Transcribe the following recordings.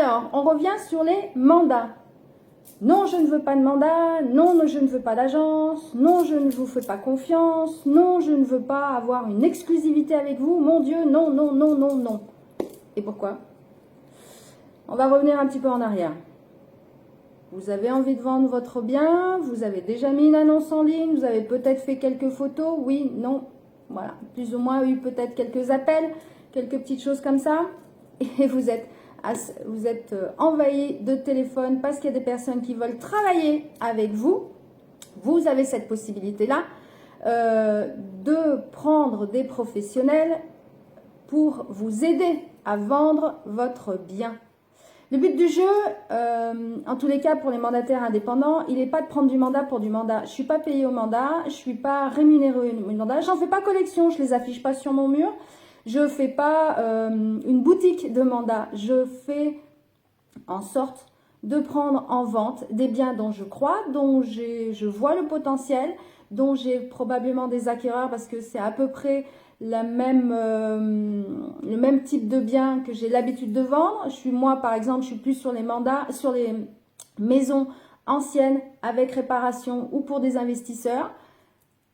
Alors, on revient sur les mandats. Non, je ne veux pas de mandat. Non, je ne veux pas d'agence. Non, je ne vous fais pas confiance. Non, je ne veux pas avoir une exclusivité avec vous. Mon Dieu, non, non, non, non, non. Et pourquoi? On va revenir un petit peu en arrière. Vous avez envie de vendre votre bien. Vous avez déjà mis une annonce en ligne. Vous avez peut-être fait quelques photos. Oui, non. Voilà. Plus ou moins eu peut-être quelques appels. Quelques petites choses comme ça. Et vous êtes envahi de téléphones parce qu'il y a des personnes qui veulent travailler avec vous. Vous avez cette possibilité-là de prendre des professionnels pour vous aider à vendre votre bien. Le but du jeu, en tous les cas pour les mandataires indépendants, il n'est pas de prendre du mandat pour du mandat. Je ne suis pas payée au mandat, je ne suis pas rémunérée au mandat, j'en fais pas collection, je ne les affiche pas sur mon mur. Je ne fais pas une boutique de mandat. Je fais en sorte de prendre en vente des biens dont je crois, dont je vois le potentiel, dont j'ai probablement des acquéreurs parce que c'est à peu près le même type de bien que j'ai l'habitude de vendre. Moi, par exemple, je suis plus sur les mandats, sur les maisons anciennes avec réparation ou pour des investisseurs.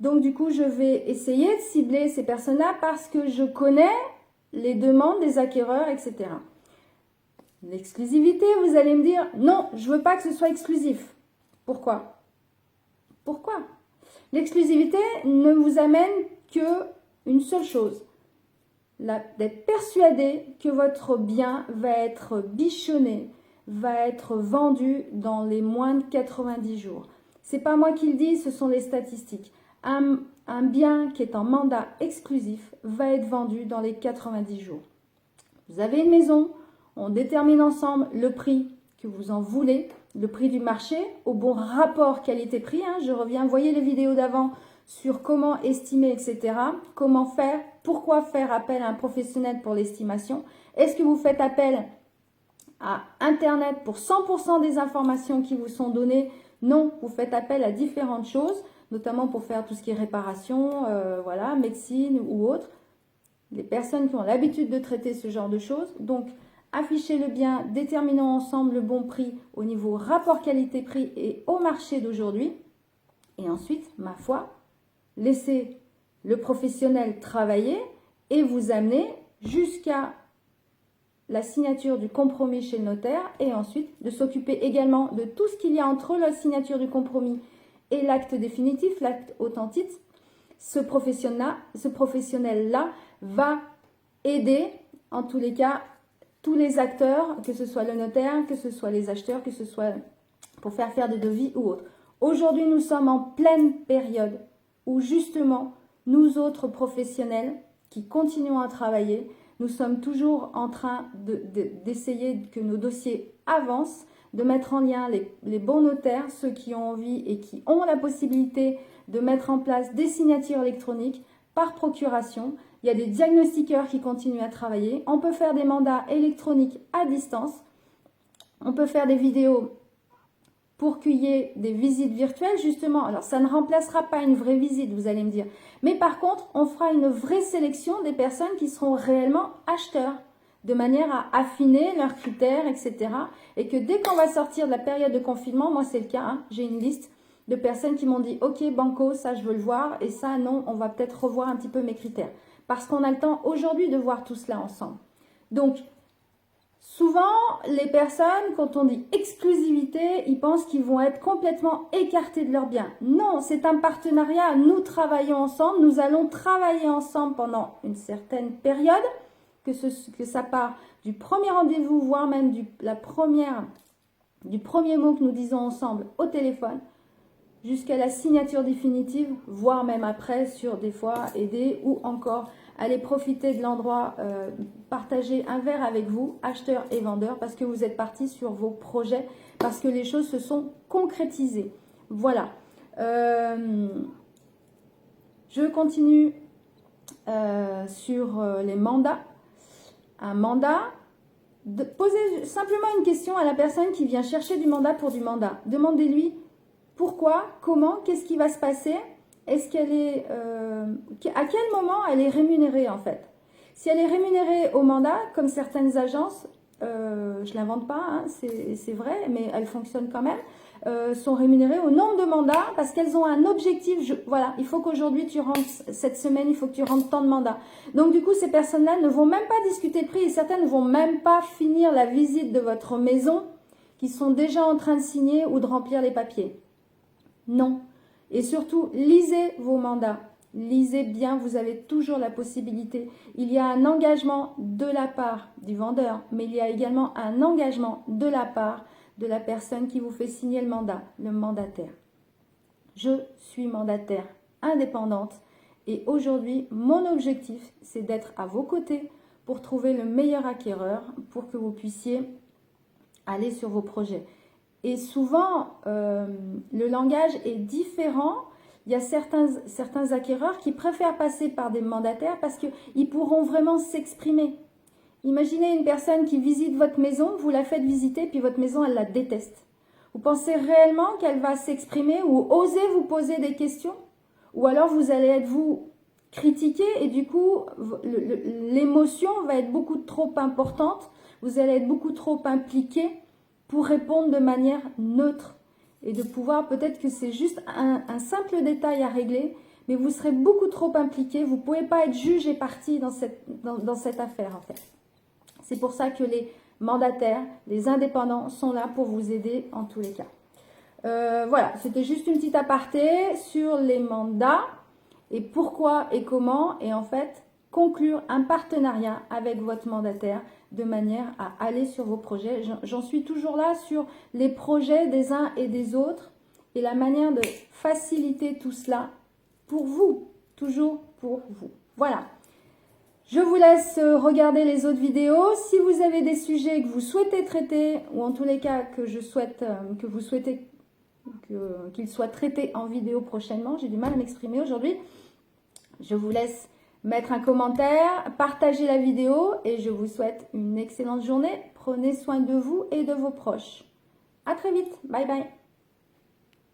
Donc, du coup, je vais essayer de cibler ces personnes-là parce que je connais les demandes des acquéreurs, etc. L'exclusivité, vous allez me dire, non, je ne veux pas que ce soit exclusif. Pourquoi? Pourquoi? L'exclusivité ne vous amène qu'une seule chose, d'être persuadé que votre bien va être bichonné, va être vendu dans les moins de 90 jours. Ce n'est pas moi qui le dis, ce sont les statistiques. Un bien qui est en mandat exclusif va être vendu dans les 90 jours. Vous avez une maison, on détermine ensemble le prix que vous en voulez, le prix du marché, au bon rapport qualité-prix. Je reviens, voyez les vidéos d'avant sur comment estimer, etc. Comment faire, pourquoi faire appel à un professionnel pour l'estimation. Est-ce que vous faites appel à Internet pour 100% des informations qui vous sont données? Non, vous faites appel à différentes choses, notamment pour faire tout ce qui est réparation, voilà, médecine ou autre. Les personnes qui ont l'habitude de traiter ce genre de choses. Donc, affichez le bien, déterminons ensemble le bon prix au niveau rapport qualité-prix et au marché d'aujourd'hui. Et ensuite, ma foi, laissez le professionnel travailler et vous amener jusqu'à la signature du compromis chez le notaire et ensuite de s'occuper également de tout ce qu'il y a entre la signature du compromis et l'acte définitif, l'acte authentique. Ce professionnel-là va aider, en tous les cas, tous les acteurs, que ce soit le notaire, que ce soit les acheteurs, que ce soit pour faire des devis ou autre. Aujourd'hui, nous sommes en pleine période où justement, nous autres professionnels qui continuons à travailler, nous sommes toujours en train d'essayer que nos dossiers avancent, de mettre en lien les bons notaires, ceux qui ont envie et qui ont la possibilité de mettre en place des signatures électroniques par procuration. Il y a des diagnostiqueurs qui continuent à travailler. On peut faire des mandats électroniques à distance. On peut faire des vidéos pour qu'il y ait des visites virtuelles, justement. Alors, ça ne remplacera pas une vraie visite, vous allez me dire. Mais par contre, on fera une vraie sélection des personnes qui seront réellement acheteurs, de manière à affiner leurs critères, etc. Et que dès qu'on va sortir de la période de confinement, moi c'est le cas, j'ai une liste de personnes qui m'ont dit « Ok, banco, ça je veux le voir, et ça non, on va peut-être revoir un petit peu mes critères. » Parce qu'on a le temps aujourd'hui de voir tout cela ensemble. Donc, souvent, les personnes, quand on dit exclusivité, ils pensent qu'ils vont être complètement écartés de leurs biens. Non, c'est un partenariat, nous travaillons ensemble, nous allons travailler ensemble pendant une certaine période, que ça part du premier rendez-vous, voire même du premier mot que nous disons ensemble au téléphone, jusqu'à la signature définitive, voire même après sur des fois aider ou encore aller profiter de l'endroit, partager un verre avec vous, acheteurs et vendeurs, parce que vous êtes partis sur vos projets, parce que les choses se sont concrétisées. Voilà. Je continue sur les mandats. Un mandat, posez simplement une question à la personne qui vient chercher du mandat pour du mandat. Demandez-lui pourquoi, comment, qu'est-ce qui va se passer, est-ce qu'elle est, à quel moment elle est rémunérée en fait. Si elle est rémunérée au mandat, comme certaines agences, je l'invente pas, hein, c'est vrai, mais elles fonctionnent quand même, sont rémunérées au nombre de mandats parce qu'elles ont un objectif. Voilà, il faut qu'aujourd'hui tu rentres, cette semaine, il faut que tu rentres tant de mandats. Donc du coup, ces personnes-là ne vont même pas discuter le prix et certaines ne vont même pas finir la visite de votre maison qui sont déjà en train de signer ou de remplir les papiers. Non. Et surtout, lisez vos mandats. Lisez bien, vous avez toujours la possibilité. Il y a un engagement de la part du vendeur, mais il y a également un engagement de la part de la personne qui vous fait signer le mandat, le mandataire. Je suis mandataire indépendante et aujourd'hui, mon objectif, c'est d'être à vos côtés pour trouver le meilleur acquéreur pour que vous puissiez aller sur vos projets. Et souvent, le langage est différent. Il y a certains acquéreurs qui préfèrent passer par des mandataires parce qu'ils pourront vraiment s'exprimer. Imaginez une personne qui visite votre maison, vous la faites visiter, puis votre maison, elle la déteste. Vous pensez réellement qu'elle va s'exprimer ou oser vous poser des questions? Ou alors vous allez être, vous, critiqué et du coup, l'émotion va être beaucoup trop importante. Vous allez être beaucoup trop impliqué pour répondre de manière neutre et de pouvoir, peut-être que c'est juste un simple détail à régler, mais vous serez beaucoup trop impliqué, vous ne pouvez pas être juge et partie dans cette affaire en fait. C'est pour ça que les mandataires, les indépendants sont là pour vous aider en tous les cas. Voilà, c'était juste une petite aparté sur les mandats et pourquoi et comment, et en fait, conclure un partenariat avec votre mandataire de manière à aller sur vos projets. J'en suis toujours là sur les projets des uns et des autres et la manière de faciliter tout cela pour vous, toujours pour vous. Voilà. Je vous laisse regarder les autres vidéos. Si vous avez des sujets que vous souhaitez traiter, ou en tous les cas que vous souhaitez qu'ils soient traités en vidéo prochainement, j'ai du mal à m'exprimer aujourd'hui, je vous laisse mettre un commentaire, partager la vidéo et je vous souhaite une excellente journée. Prenez soin de vous et de vos proches. À très vite. Bye bye.